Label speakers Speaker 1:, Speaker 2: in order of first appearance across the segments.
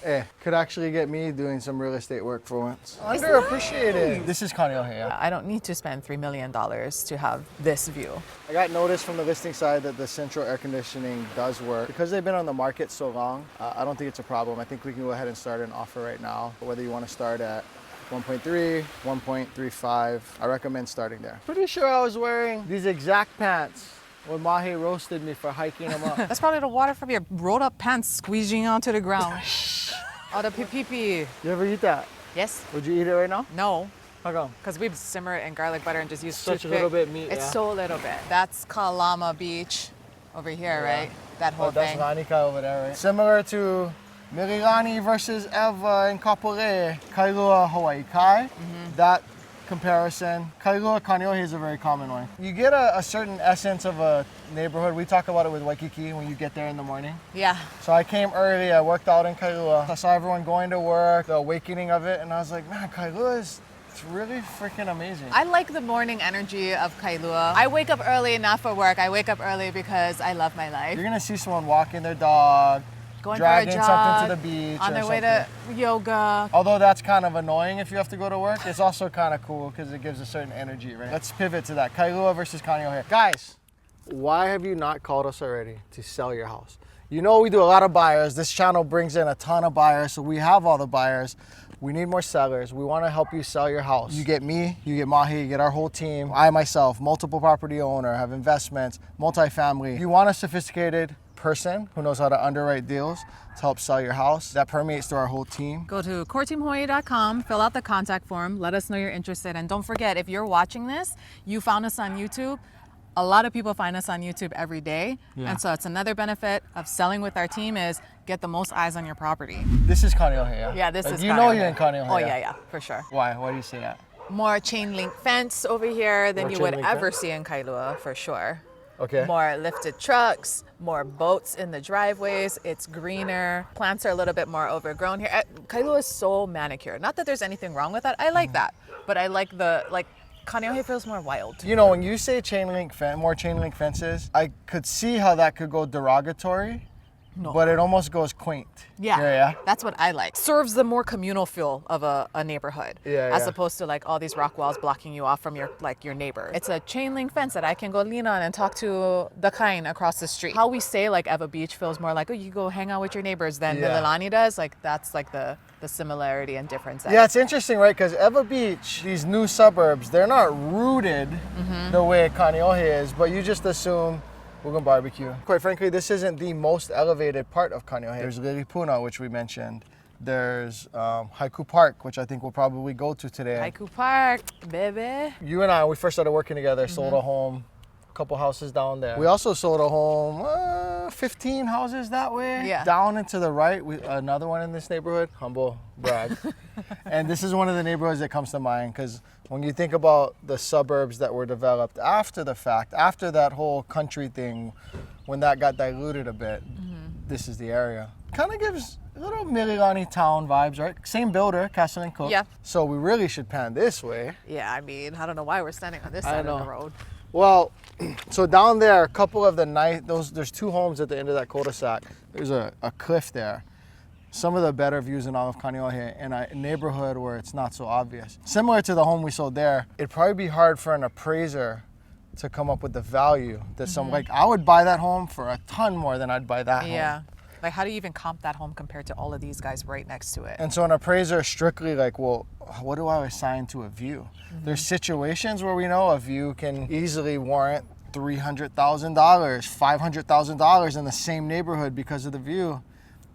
Speaker 1: Hey, could actually get me doing some real estate work for once. Underappreciated. This is Kaneohe, yeah.
Speaker 2: I don't need to spend $3 million to have this view.
Speaker 1: I got notice from the listing side that the central air conditioning does work. Because they've been on the market so long, I don't think it's a problem. I think we can go ahead and start an offer right now. Whether you want to start at 1.3, 1.35, I recommend starting there. Pretty sure I was wearing these exact pants when Mahe roasted me for hiking them up.
Speaker 2: That's probably the water from your rolled up pants squeezing onto the ground. Oh, the pipipi.
Speaker 1: You ever eat that?
Speaker 2: Yes.
Speaker 1: Would you eat it right now?
Speaker 2: No.
Speaker 1: How come?
Speaker 2: Because we simmer it in garlic butter and just use
Speaker 1: Such
Speaker 2: toothpick.
Speaker 1: a little bit meat,
Speaker 2: It's
Speaker 1: yeah.
Speaker 2: so little bit. That's Kalama Beach over here, right? That whole
Speaker 1: That's
Speaker 2: thing.
Speaker 1: Ranika over there, right? Similar to Mililani versus Eva in Kapolei, Kailua, Hawaii Kai. That comparison. Kailua, Kaneohe is a very common one. You get a certain essence of a neighborhood. We talk about it with Waikiki when you get there in the morning.
Speaker 2: Yeah.
Speaker 1: So I came early, I worked out in Kailua. I saw everyone going to work, the awakening of it, and I was like, man, Kailua it's really freaking amazing.
Speaker 2: I like the morning energy of Kailua. I wake up early not for work. I wake up early because I love my life.
Speaker 1: You're gonna see someone walking their dog,
Speaker 2: Going
Speaker 1: dragging
Speaker 2: for a jog,
Speaker 1: something to the beach
Speaker 2: on
Speaker 1: or
Speaker 2: their way to yoga.
Speaker 1: Although that's kind of annoying if you have to go to work, it's also kind of cool because it gives a certain energy, right? Let's pivot to that. Kailua versus Kaneohe. Guys, why have you not called us already to sell your house? You know we do a lot of buyers. This channel brings in a ton of buyers, so we have all the buyers. We need more sellers. We want to help you sell your house. You get me, you get Mahe, you get our whole team. I myself, multiple property owner, have investments, multifamily. You want a sophisticated person who knows how to underwrite deals to help sell your house. That permeates through our whole team.
Speaker 2: Go to coreteamhawaii.com, fill out the contact form, let us know you're interested. And don't forget, if you're watching this, you found us on YouTube. A lot of people find us on YouTube every day.
Speaker 1: Yeah.
Speaker 2: And so it's another benefit of selling with our team is get the most eyes on your property.
Speaker 1: This is Kaneohe, yeah?
Speaker 2: Yeah, this is
Speaker 1: You know
Speaker 2: Kaneohe.
Speaker 1: you're in Kaneohe.
Speaker 2: Oh, yeah, for sure.
Speaker 1: Why? Why do you say that?
Speaker 2: More chain link fence over here than
Speaker 1: More
Speaker 2: you
Speaker 1: chain
Speaker 2: would
Speaker 1: link
Speaker 2: ever
Speaker 1: fence?
Speaker 2: see in Kailua, for sure.
Speaker 1: Okay.
Speaker 2: More lifted trucks, more boats in the driveways. It's greener. Plants are a little bit more overgrown here. Kailua is so manicured. Not that there's anything wrong with that. I like that. But I like Kaneohe feels more wild.
Speaker 1: You know, when you say more chain link fences, I could see how that could go derogatory.
Speaker 2: No.
Speaker 1: But it almost goes quaint.
Speaker 2: Yeah, that's what I like. Serves the more communal feel of a neighborhood, as opposed to like all these rock walls blocking you off from your neighbor. It's a chain link fence that I can go lean on and talk to the kind across the street. How we say like Eva Beach feels more like, oh, you go hang out with your neighbors than Mililani does. Like that's like the similarity and difference.
Speaker 1: Yeah, it's interesting, right? Because Eva Beach, these new suburbs, they're not rooted the way Kaneohe is, but you just assume we're gonna barbecue. Quite frankly, this isn't the most elevated part of Kaneohe. There's Lilipuna, which we mentioned. There's Haiku Park, which I think we'll probably go to today.
Speaker 2: Haiku Park, baby.
Speaker 1: You and I, when we first started working together, sold a home, a couple houses down there. We also sold a home, 15 houses that way.
Speaker 2: Yeah.
Speaker 1: Down and to the right, another one in this neighborhood, humble brag. And this is one of the neighborhoods that comes to mind because when you think about the suburbs that were developed after the fact, after that whole country thing, when that got diluted a bit, this is the area. Kind of gives a little Mililani town vibes, right? Same builder, Castle and Cook.
Speaker 2: Yeah.
Speaker 1: So we really should pan this way.
Speaker 2: Yeah, I mean, I don't know why we're standing on this side of the road.
Speaker 1: Well, so down there, a couple of the there's two homes at the end of that cul-de-sac. There's a cliff there. Some of the better views in all of Kaneohe in a neighborhood where it's not so obvious. Similar to the home we sold there, it'd probably be hard for an appraiser to come up with the value that I would buy that home for a ton more than I'd buy that home.
Speaker 2: Yeah. Like, how do you even comp that home compared to all of these guys right next to it?
Speaker 1: And so an appraiser is strictly like, well, what do I assign to a view? There's situations where we know a view can easily warrant $300,000, $500,000 in the same neighborhood because of the view.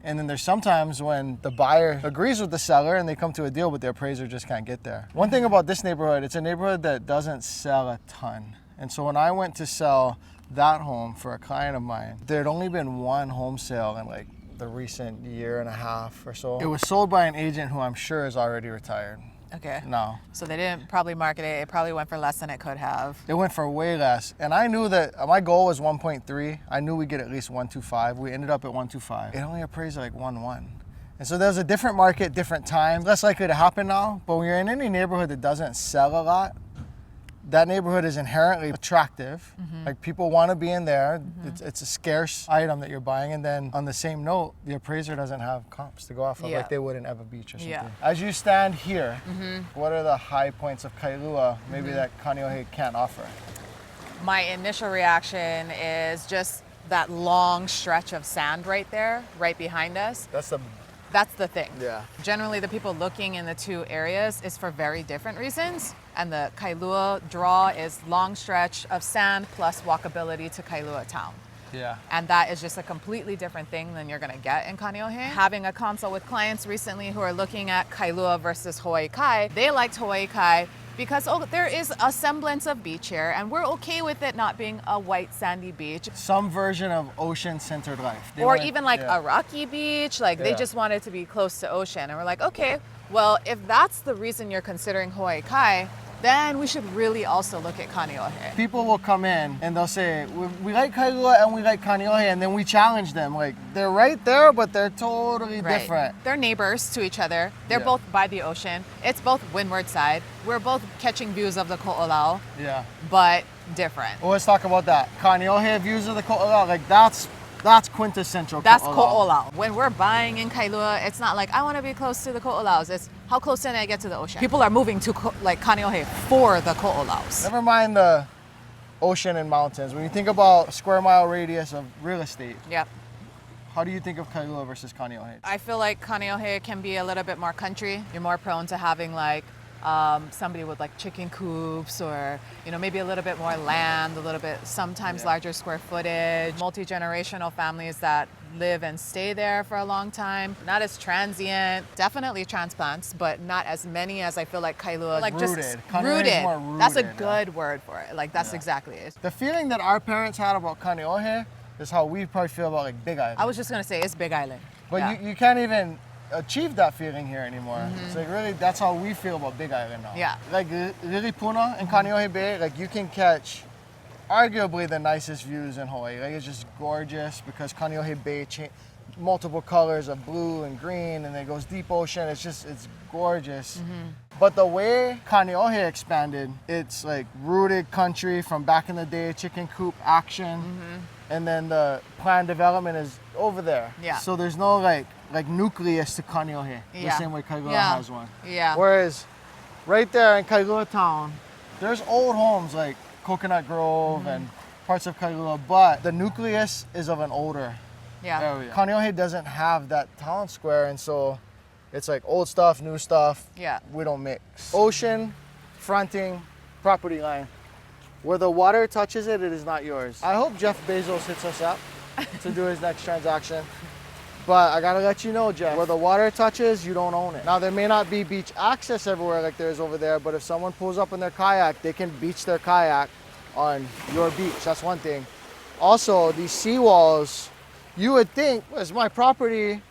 Speaker 1: And then there's sometimes when the buyer agrees with the seller and they come to a deal, but the appraiser just can't get there. One thing about this neighborhood, it's a neighborhood that doesn't sell a ton. And so when I went to sell that home for a client of mine, there had only been one home sale in like the recent year and a half or so. It was sold by an agent who I'm sure is already retired.
Speaker 2: Okay.
Speaker 1: No.
Speaker 2: So they didn't probably market it. It probably went for less than it could have.
Speaker 1: It went for way less. And I knew that my goal was 1.3. I knew we'd get at least 125. We ended up at 125. It only appraised like 1.1. And so there's a different market, different time. Less likely to happen now. But when you're in any neighborhood that doesn't sell a lot, that neighborhood is inherently attractive. Like people want to be in there. It's a scarce item that you're buying. And then on the same note, the appraiser doesn't have comps to go off of like they would in Ewa Beach or something.
Speaker 2: Yeah.
Speaker 1: As you stand here, what are the high points of Kailua maybe that Kaneohe can't offer?
Speaker 2: My initial reaction is just that long stretch of sand right there, right behind us. That's the thing.
Speaker 1: Yeah.
Speaker 2: Generally, the people looking in the two areas is for very different reasons. And the Kailua draw is long stretch of sand plus walkability to Kailua town.
Speaker 1: Yeah.
Speaker 2: And that is just a completely different thing than you're going to get in Kaneohe. Having a consult with clients recently who are looking at Kailua versus Hawaii Kai, they liked Hawaii Kai because there is a semblance of beach here, and we're okay with it not being a white sandy beach.
Speaker 1: Some version of ocean-centered life.
Speaker 2: Or even like a rocky beach, like they just want it to be close to ocean. And we're like, okay, well, if that's the reason you're considering Hawaii Kai, then we should really also look at Kaneohe.
Speaker 1: People will come in and they'll say, we like Kailua and we like Kaneohe, and then we challenge them. Like, they're right there, but they're totally different.
Speaker 2: They're neighbors to each other. They're both by the ocean. It's both windward side. We're both catching views of the Ko'olau, but different.
Speaker 1: Well, let's talk about that. Kaneohe views of the Ko'olau, like that's quintessential
Speaker 2: That's
Speaker 1: Ko'olau.
Speaker 2: Ko'olau. When we're buying in Kailua, it's not like I want to be close to the Ko'olaus. It's how close can I get to the ocean? People are moving to Kaneohe for the Ko'olaus.
Speaker 1: Never mind the ocean and mountains. When you think about a square mile radius of real estate, how do you think of Kailua versus Kaneohe?
Speaker 2: I feel like Kaneohe can be a little bit more country. You're more prone to having like somebody with like chicken coops, or maybe a little bit more land, a little bit sometimes larger square footage, multi-generational families that live and stay there for a long time. Not as transient, definitely transplants, but not as many as I feel like Kailua. Like
Speaker 1: rooted.
Speaker 2: Just
Speaker 1: Kaneohe's more rooted.
Speaker 2: That's a good word for it. Like that's exactly it.
Speaker 1: The feeling that our parents had about Kaneohe is how we probably feel about like Big Island.
Speaker 2: I was just gonna say it's Big Island.
Speaker 1: But you can't even achieve that feeling here anymore. It's like really, that's how we feel about Big Island now.
Speaker 2: Yeah.
Speaker 1: Like Lilipuna and Kaneohe Bay, like you can catch arguably the nicest views in Hawaii. Like it's just gorgeous because Kaneohe Bay multiple colors of blue and green, and it goes deep ocean. It's gorgeous. But the way Kaneohe expanded, it's like rooted country from back in the day, chicken coop action, and then the planned development is over there.
Speaker 2: Yeah.
Speaker 1: So there's no like nucleus to Kaneohe, the same way Kailua has one.
Speaker 2: Yeah.
Speaker 1: Whereas right there in Kailua town, there's old homes like Coconut Grove and parts of Kailua, but the nucleus is of an older area. Kaneohe doesn't have that town square, and so it's like old stuff, new stuff.
Speaker 2: Yeah.
Speaker 1: We don't mix. Ocean, fronting, property line. Where the water touches it, it is not yours. I hope Jeff Bezos hits us up to do his next transaction. But I gotta let you know, Jeff, where the water touches, you don't own it. Now, there may not be beach access everywhere like there is over there, but if someone pulls up in their kayak, they can beach their kayak on your beach. That's one thing. Also, these seawalls, you would think, as my property,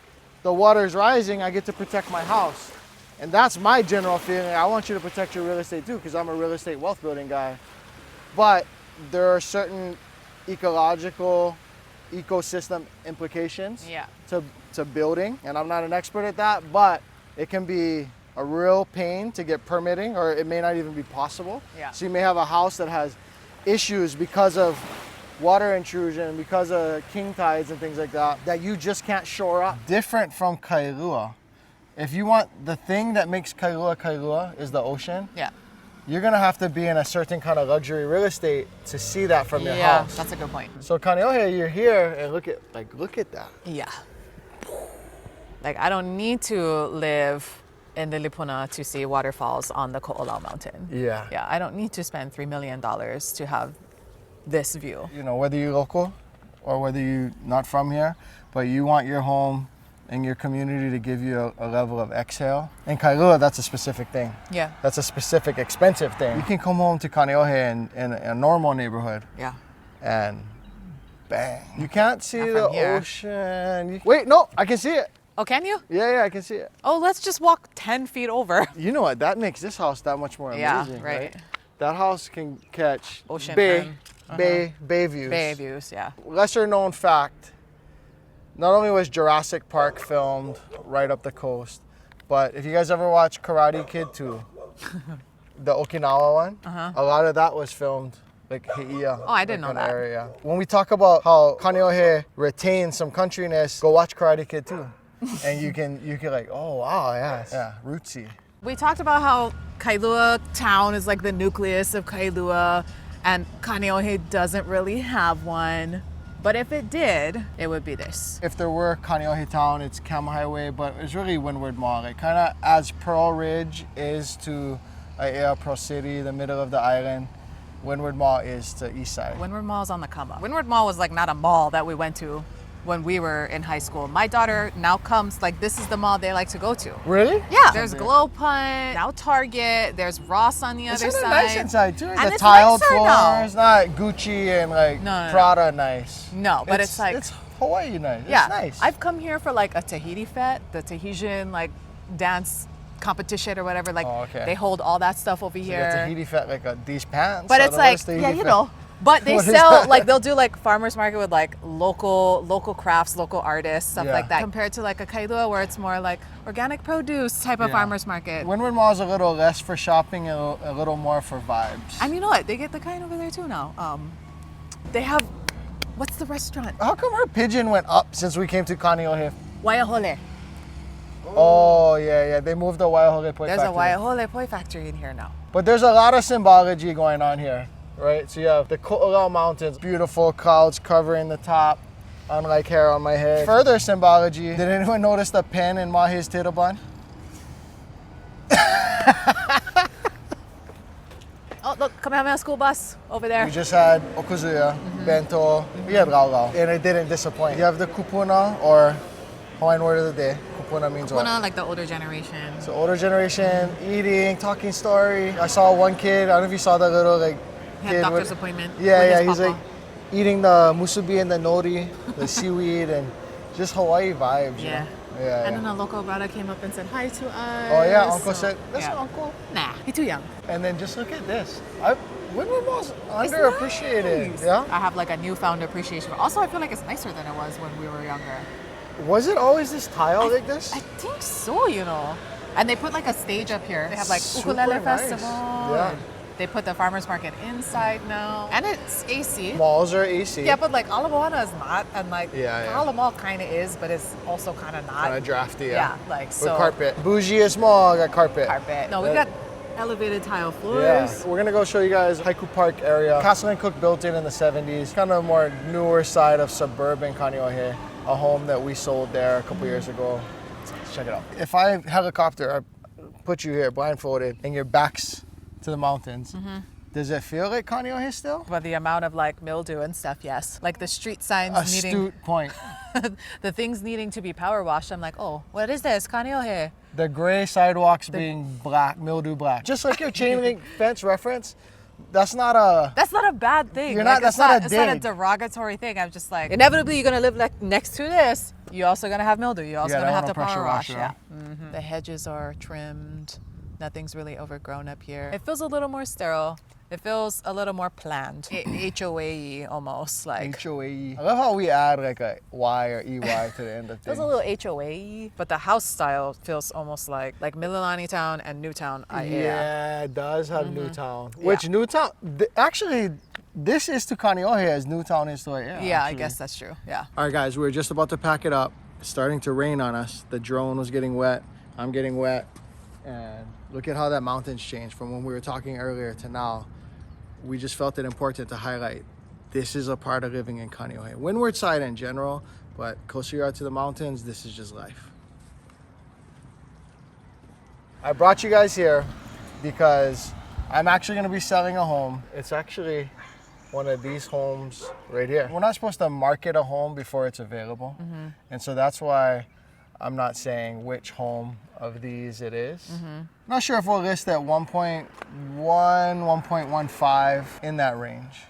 Speaker 1: the water's rising, I get to protect my house. And that's my general feeling. I want you to protect your real estate too, because I'm a real estate wealth building guy. But there are certain ecological, ecosystem implications to building, and I'm not an expert at that, but it can be a real pain to get permitting, or it may not even be possible. So you may have a house that has issues because of water intrusion, because of king tides and things like that, that you just can't shore up. Different from Kailua. If you want the thing that makes Kailua Kailua is the ocean, you're gonna have to be in a certain kind of luxury real estate to see that from your house.
Speaker 2: That's a good point.
Speaker 1: So Kaneohe, you're here, and look at that.
Speaker 2: Yeah. Like I don't need to live in Lilipuna to see waterfalls on the Ko'olau mountain. Yeah, I don't need to spend $3 million to have this view.
Speaker 1: Whether you're local or whether you're not from here, but you want your home and your community to give you a level of exhale. In Kailua, that's a specific thing.
Speaker 2: Yeah.
Speaker 1: That's a specific expensive thing. You can come home to Kaneohe in a normal neighborhood.
Speaker 2: Yeah.
Speaker 1: And bang. You can't see the ocean.
Speaker 2: Wait,
Speaker 1: no, I can see it.
Speaker 2: Oh, can you?
Speaker 1: Yeah, I can see it.
Speaker 2: Oh, let's just walk 10 feet over.
Speaker 1: You know what? That makes this house that much more amazing, right? That house can catch
Speaker 2: ocean
Speaker 1: bay views.
Speaker 2: Bay views, yeah.
Speaker 1: Lesser known fact, not only was Jurassic Park filmed right up the coast, but if you guys ever watch Karate Kid 2, the Okinawa one, a lot of that was filmed like Hei'a.
Speaker 2: Oh, I didn't know that.
Speaker 1: Area. When we talk about how Kaneohe retains some countryness, go watch Karate Kid too. And you can like, oh wow, yeah, rootsy.
Speaker 2: We talked about how Kailua town is like the nucleus of Kailua, and Kaneohe doesn't really have one. But if it did, it would be this.
Speaker 1: If there were Kaneohe town, it's Kam Highway, but it's really Windward Mall. Like kind of as Pearl Ridge is to Aiea, Pearl City, the middle of the island, Windward Mall is to east side.
Speaker 2: Windward Mall is on the come up. Windward Mall was like not a mall that we went to when we were in high school. My daughter now comes, like this is the mall they like to go to.
Speaker 1: Really?
Speaker 2: Yeah. There's Glow Punt, now Target, there's Ross on the other side.
Speaker 1: It's nice inside too.
Speaker 2: And
Speaker 1: the
Speaker 2: it's
Speaker 1: tiled
Speaker 2: nicer
Speaker 1: floors,
Speaker 2: now.
Speaker 1: not Gucci and like Prada nice.
Speaker 2: No, but it's like...
Speaker 1: It's Hawaii nice.
Speaker 2: Yeah.
Speaker 1: It's nice.
Speaker 2: I've come here for like a Tahiti fete, the Tahitian like dance competition or whatever. Like they hold all that stuff over here.
Speaker 1: The Tahiti fete like these pants.
Speaker 2: But it's like, yeah, you know. But they sell, like they'll do like farmers market with like local crafts, local artists, stuff like that. Compared to like a Kailua where it's more like organic produce type of farmers market.
Speaker 1: Windward Mall is a little less for shopping and a little more for vibes.
Speaker 2: And you know what? They get the kind over there too now. They have, what's the restaurant?
Speaker 1: How come her pigeon went up since we came to Kaneohe?
Speaker 2: Waiahole.
Speaker 1: Oh, yeah. They moved the Waiahole Poi
Speaker 2: There's
Speaker 1: factory.
Speaker 2: a Waiahole Poi factory in here now.
Speaker 1: But there's a lot of symbology going on here. Right, so you have the Ko'olau Mountains, beautiful clouds covering the top, unlike hair on my head. Further symbology, did anyone notice the pen in Mahe's tittle
Speaker 2: Oh, look, Kamehameha school bus over there.
Speaker 1: We just had okuzuya, bento, we had lau, and it didn't disappoint. You have the kupuna, or Hawaiian word of the day. Kupuna means what?
Speaker 2: Kupuna, like the older generation.
Speaker 1: So older generation, eating, talking story. I saw one kid, I don't know if you saw that little like
Speaker 2: Had doctor's appointment.
Speaker 1: Yeah, he's like eating the musubi and the nori, the seaweed, and just Hawaii vibes.
Speaker 2: Yeah.
Speaker 1: You know?
Speaker 2: And then a local brother came up and said hi to us.
Speaker 1: Oh yeah, Uncle said, that's an uncle.
Speaker 2: Nah, he's too young.
Speaker 1: And then just look at this. Windward Mall's underappreciated.
Speaker 2: Nice.
Speaker 1: Yeah.
Speaker 2: I have like a newfound appreciation. Also, I feel like it's nicer than it was when we were younger.
Speaker 1: Was it always this tile like this?
Speaker 2: I think so, you know. And they put like a stage up here. They have like
Speaker 1: Super
Speaker 2: ukulele
Speaker 1: nice.
Speaker 2: festival.
Speaker 1: Yeah.
Speaker 2: They put the farmers market inside now. And it's AC.
Speaker 1: Malls are AC.
Speaker 2: Yeah, but like Ala Moana is not. And like
Speaker 1: Yeah.
Speaker 2: Mall kind of is, but it's also kind of not.
Speaker 1: Kind of drafty,
Speaker 2: Yeah, like so.
Speaker 1: With carpet. Bougiest mall, got carpet.
Speaker 2: No, we got elevated tile floors.
Speaker 1: Yeah. We're gonna go show you guys Haiku Park area. Castle and Cook built in the 70s. Kind of more newer side of suburban Kaneohe. A home that we sold there a couple years ago. Let's check it out. If I helicopter, I put you here blindfolded and your back's to the mountains. Does it feel like Kaneohe still?
Speaker 2: But the amount of like mildew and stuff, yes. Like the street signs
Speaker 1: Astute point.
Speaker 2: the things needing to be power washed. I'm like, oh, what is this? Kaneohe.
Speaker 1: The gray sidewalks being black, mildew black. Just like your chain link fence reference, that's not a
Speaker 2: bad thing.
Speaker 1: You're not.
Speaker 2: Like,
Speaker 1: that's not a dig.
Speaker 2: It's not a derogatory thing. I'm just like, inevitably you're gonna live like next to this. You're also gonna have mildew. You're also gonna have to power wash. Yeah. The hedges are trimmed. Nothing's really overgrown up here. It feels a little more sterile. It feels a little more planned. HOA-y almost like.
Speaker 1: HOA. I love how we add like a Y or EY to the end of things.
Speaker 2: It feels a little HOA-y, but the house style feels almost like Mililani Town and Newtown.
Speaker 1: Yeah, it does have Newtown. Which Newtown, actually, this is to Kaneohe as Newtown is to Aiea.
Speaker 2: Yeah, I guess that's true. Yeah.
Speaker 1: All right, guys, we're just about to pack it up. It's starting to rain on us. The drone was getting wet. I'm getting wet. And look at how that mountain's changed from when we were talking earlier to now. We just felt it important to highlight this is a part of living in Kaneohe. Windward side in general, but closer you are to the mountains, this is just life. I brought you guys here because I'm actually going to be selling a home. It's actually one of these homes right here. We're not supposed to market a home before it's available. And so that's why I'm not saying which home of these it is. Not sure if we'll list at 1.1, 1.15 in that range.